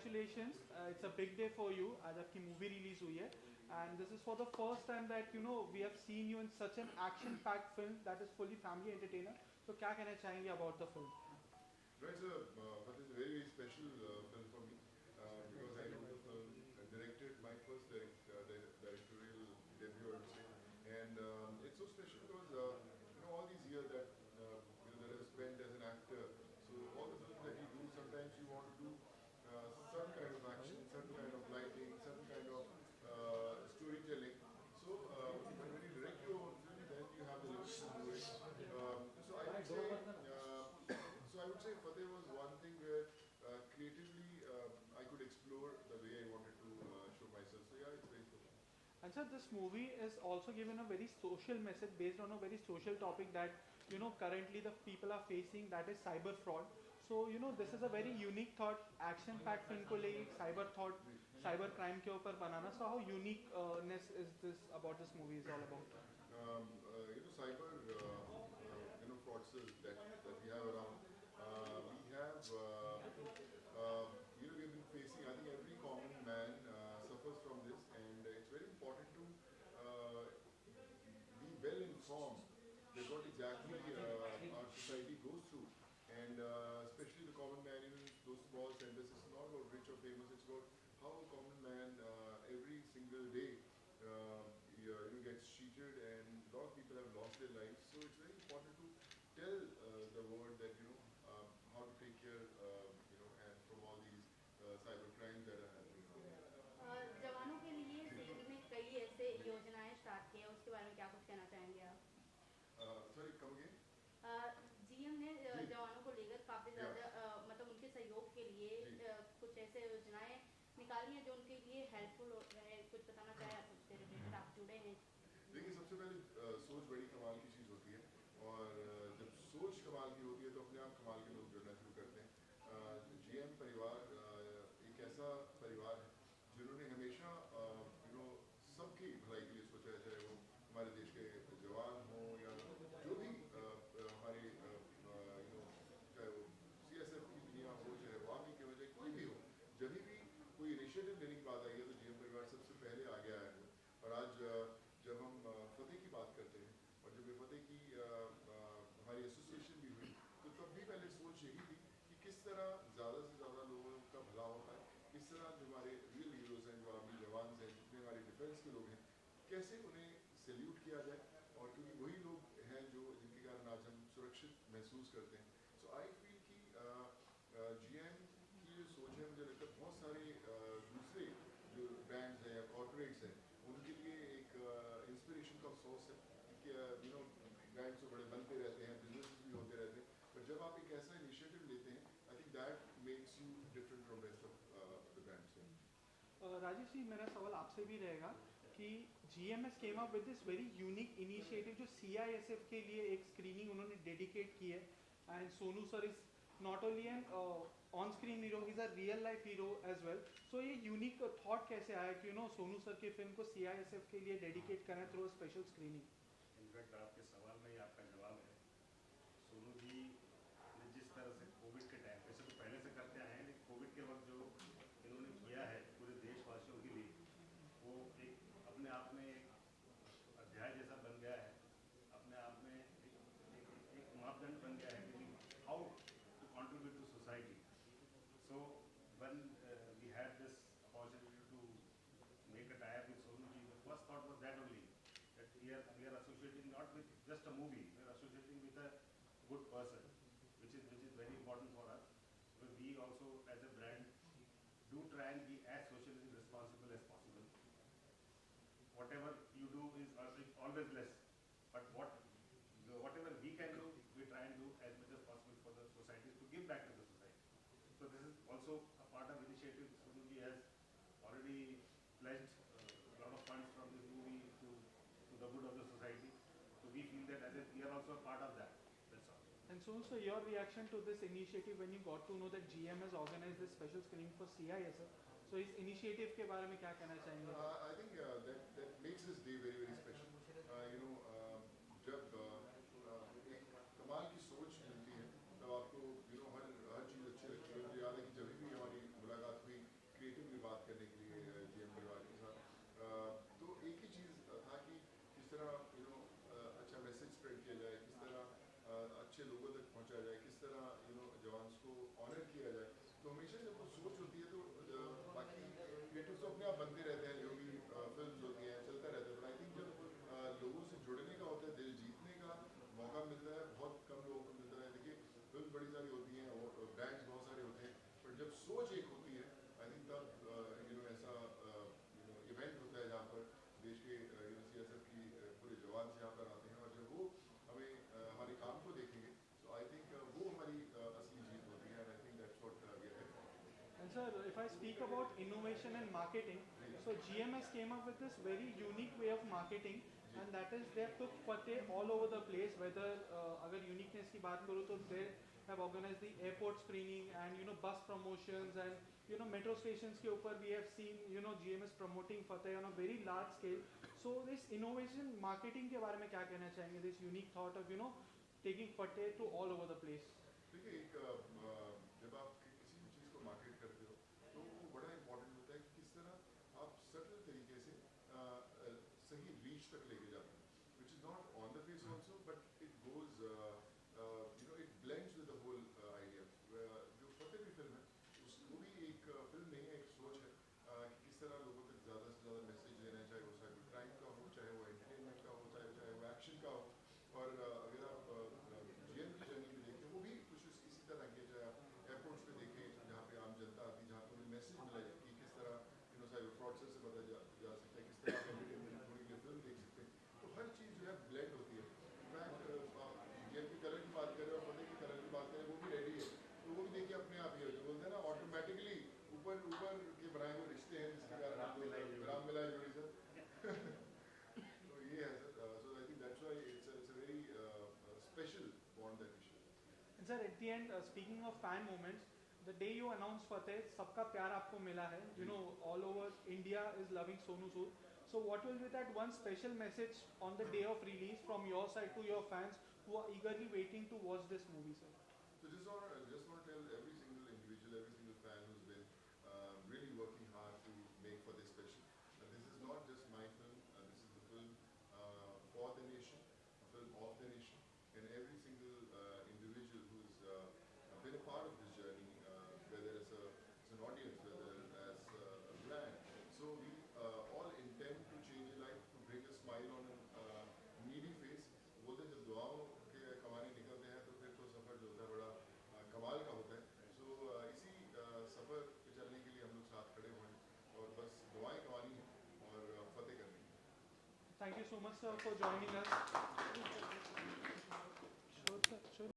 congratulations. It's a big day for you. आज आपकी movie release हुई है, and this is for the first time that we have seen you in such an action-packed film that is fully family entertainer. So क्या कहना चाहेंगे about the film? No, but it's a very, very special film for me because I wrote the film, directed my first directorial debut, I would say, and it's so special because all these years that that I've spent as an actor. So all the films that you do, sometimes you want to do some kind of action, some kind of lighting, some kind of storytelling. So when you direct your own film, then you have the liberty to do it. So I would say Fateh was one thing where creatively I could explore the way I wanted to show myself. So yeah, it's very special. And sir, this movie is also given a very social message based on a very social topic that currently the people are facing, that is cyber fraud. So this is a very unique thought, action packed film को ले cyber thought, cyber crime के ऊपर बनाना. So how uniqueness is this about this movie is all about? Cyber fraudsters that we have around. We have we have been facing. I think every common man suffers from this, and it's very important to be well informed that what exactly our society goes through, and especially the common man, even those small centers. It's not about rich or famous. It's about how a common man every single day gets cheated, and a lot of people have lost their lives. So it's very important to tell the world that how to take care and from all these cyber crimes that are happening. जवानों के लिए CM ने कई ऐसे योजनाएं start की हैं, उसके बारे में क्या कुछ कहना चाहेंगे आप? Sorry, come again? जीएम ने जवानों को लेकर काफी ज्यादा मतलब उनके सहयोग के लिए कुछ ऐसे योजनाएं निकाली हैं जो उनके लिए हेल्पफुल है, कुछ बताना चाहे आप उससे रिलेटेड, आप जुड़े हैं? देखिए, सबसे पहले सोच बड़ी कमाल की चीज़ होती है, और जब सोच कमाल की होती है तो अपने आप कमाल के लोग जुड़ना शुरू करते हैं। जीएम परिवार एक ऐसा परिवार है जिन्होंने हमेशा सबकी भलाई के लिए सोचा है, चाहे वो हमारे देश के जवान हो या जो भी हमारे चाहे वो सीएसएफ की दुनिया हो, चाहे वो आर्मी के वजह कोई भी हो, जब भी कोई इनिशिएटिव लेने की बात आई है तो जीएम परिवार सबसे पहले आगे आया है। और आज जब हम फतेह की बात करते हैं और जब फतेह की हमारी एसोसिएशन भी हुई, तो तब भी पहले सोच यही थी कि किस तरह ज़्यादा से ज़्यादा लोगों का भला हो पाए, किस तरह जो हमारे रियल हीरोज़ हैं, जो आर्मी जवान हैं, जितने हमारे डिफेंस के लोग हैं, कैसे उन्हें सैल्यूट किया जाए, और क्योंकि वही लोग हैं जो जिनके कारण आज हम सुरक्षित महसूस करते हैं। सो आई फील कि जीएम की जो सोच है, मुझे लगता है बहुत सारे दूसरे जो ब्रांड्स हैं या कॉर्पोरेट्स हैं उनके लिए एक इंस्पिरेशन का सोर्स है, क्योंकि ब्रांड्स तो बड़े बनते रहते हैं, बिजनेस भी होते रहते हैं, पर जब आप एक ऐसा इनिशिएटिव लेते हैं, I think that makes you different from rest of the brands. Rajesh ji, मेरा सवाल आपसे भी रहेगा कि GMS came up with this very unique initiative जो CISF के लिए एक स्क्रीनिंग उन्होंने डेडिकेट की है, and Sonu sir is not only an on screen hero, he is a real life hero as well. So ये यूनिक थॉट कैसे आया कि सोनू सर की फिल्म को CISF के लिए डेडिकेट करें थ्रू स्पेशल स्क्रीनिंग? इनफैक्ट आपके सवाल में ही आपका जवाब है। सोनू जी ने जिस तरह से कोविड के टाइम, वैसे तो पहले से करते आए हैं, लेकिन कोविड के वक्त जो इन्होंने किया है पूरे देशवासियों के लिए, वो एक अपने आप में एक अध्याय जैसा बन गया है, अपने आप में एक मापदंड बन गया है कि how to contribute to society. So when we had this opportunity to make a tie up with Sonu ji, the first thought was that only, that we are associating not with just a movie, we are associating with a good person, which is very important for us, because we also as a brand do try and be as socially responsible as possible. Whatever you do is always less, but whatever we can do, we try and do as much as possible for the society, to give back to the society. So this is also a part of initiative. Sonu ji has already pledged a lot of funds from this movie to the good of the society. So we feel that we are also a part of that. That's all. And so your reaction to this initiative when you got to know that GM has organized this special screening for CISF, so इस initiative के बारे में क्या कहना चाहेंगे? I think that makes this day very, very special. जब एक कमाल की सोच मिलती है तब आपको हर चीज़ अच्छी लगती है। मुझे याद है कि जब भी हमारी मुलाकात हुई तरह अच्छा मैसेज स्प्रेड किया जाए, किस तरह अच्छे लोगों तक पहुंचा जाए, किस तरह जवान्स को ऑनर किया जाए। तो हमेशा जब वो सोच होती है तो बाकी क्रिएटिव्स तो अपने आप बनते रहते हैं, जो भी फिल्म होती हैं चलता रहता है, बट आई थिंक जब लोगों से जुड़ने का होता है, दिल जीतने का मौका मिलता है, बहुत कम लोगों को मिलता है। देखिए फिल्म बड़ी सारी होती हैं और ब्रांड्स बहुत सारे होते हैं, पर जब सोच एक होती है आई थिंक तब ऐसा इवेंट होता है जहाँ पर देश के CSF की पूरे जवान यहाँ पर आते हैं, और जब वो हमें हमारे काम को देखेंगे तो आई थिंक वो हमारी असली जीत होती है, and I think that's what we are here for. And sir, if I speak about innovation and marketing, so GMS came up with this very unique way of marketing, and that is they have took Fateh all over the place. Whether अगर uniqueness की बात करूँ तो they have organized the airport screening and bus promotions and metro stations के ऊपर we have seen GMS promoting Fateh on a very large scale. So this innovation marketing के बारे में क्या कहना चाहेंगे? This unique thought of taking Fateh to all over the place. देखिए जब आप किसी भी चीज़ को मार्केट करते हो तो वो बड़ा इंपॉर्टेंट होता है कि किस तरह आप सटल तरीके से सही रीच तक लेके जाते हैं, which is not on the face also, but it goes it blends with the whole idea. जो फतेह भी फिल्म है वो भी एक फिल्म नहीं है, एक सोच है कि किस तरह लोगों तक ज़्यादा से ज़्यादा मैसेज देना है, चाहे वो साइबर क्राइम का हो, चाहे वो एंटरटेनमेंट का हो, चाहे वो एक्शन का हो। और अगर आप GM की जर्नी में देखें वो भी कुछ इसी तरह की है, चाहे आप एयरपोर्ट्स पे देखें जहाँ पे आम जनता आती है, जहाँ पे उन्हें मैसेज मिला है कि किस तरह साइबर फ्रॉडस्टर से बचा जा सकता है, किस तरह आप एंटरटेनमेंट थोड़ी देर फिल्म देख सकते हैं। तो हर चीज़ जो है ब्लेंड होती है। इनफैक्ट आप GM की कलर की बात करें और फतेह की कलर की बात करें, वो भी रेडी है, तो वो भी देखिए अपने आप ही जो बोलते हैं ना ऑटोमेटिकली ऊपर ऊपर के बनाए हुए रिश्ते हैं जिसके कारण राम मिलाए जोड़ी सर। तो ये है sir, so I think that's why it's a very special bond that we share. And sir, at the end, speaking of fan moments, the day you announced Fateh, सबका प्यार आपको मिला है. All over India is loving Sonu Sood. So what will be that one special message on the day of release from your side to your fans who are eagerly waiting to watch this movie, sir? So just want to tell every single individual, every single fan who's been really working hard to make for this special. This is not just my film. This is a film for the nation, a film of the nation, and every single individual who's been a part of this journey, whether as an audience, whether as a brand. So we all intend to change a life, to bring a smile on a needy face. बोलते हैं जब दुआओं के कमाने निकलते हैं तो फिर तो सफ़र जो होता है बड़ा कमाल का होता है। सो इसी सफ़र पे चलने के लिए हम लोग साथ खड़े हुए हैं और बस दुआएं कमानी है और फतेह करनी है। Thank you so much, sir, for joining us.